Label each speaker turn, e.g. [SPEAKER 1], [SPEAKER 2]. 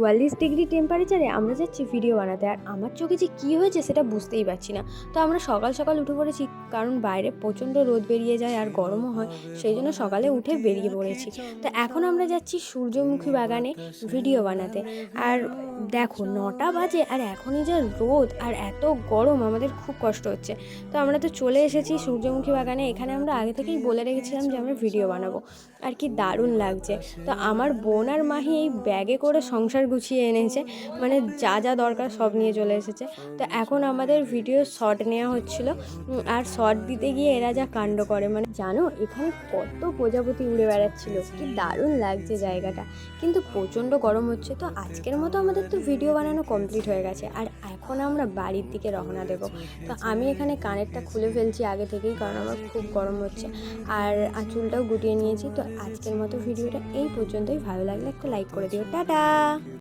[SPEAKER 1] 42 degree টেম্পারেচারে আমরা যাচ্ছি ভিডিও বানাতে, আর আমার চোখে যে কী হয়েছে সেটা বুঝতেই পারছি না। তো আমরা সকাল সকাল উঠে পড়েছি, কারণ বাইরে প্রচণ্ড রোদ বেরিয়ে যায় আর গরমও হয়, সেই জন্য সকালে উঠে বেরিয়ে পড়েছি। তো এখন আমরা যাচ্ছি সূর্যমুখী বাগানে ভিডিও বানাতে। আর দেখো 9টা বাজে আর এখনই যা রোদ আর এত গরম, আমাদের খুব কষ্ট হচ্ছে। তো আমরা তো চলে এসেছি সূর্যমুখী বাগানে। এখানে আমরা আগে থেকেই বলে রেখেছিলাম যে আমরা ভিডিও বানাবো, আর কি দারুণ লাগছে। তো আমার বোন আর মাহি এই ব্যাগে করে সংসার গুছিয়ে এনেছে, মানে যা যা দরকার সব নিয়ে চলে এসেছে। তো এখন আমাদের ভিডিও শর্ট নেওয়া হচ্ছিল, আর শর্ট দিতে গিয়ে এরা যা কাণ্ড করে, মানে জানো এখানে কত প্রজাপতি উড়ে বেড়াচ্ছিল, কি দারুণ লাগছে জায়গাটা। কিন্তু প্রচণ্ড গরম হচ্ছে। তো আজকের মতো আমাদের তো ভিডিও বানানো কমপ্লিট হয়ে গেছে, আর এখন আমরা বাড়ির দিকে রওনা দেব। তো আমি এখানে কানেরটা খুলে ফেলছি আগে থেকেই, কারণ আমার খুব গরম হচ্ছে, আর চুলটাও গুটিয়ে নিয়েছি। তো আজকের মতো ভিডিওটা এই পর্যন্তই। ভালো লাগলে একটা লাইক করে দিও। টাটা।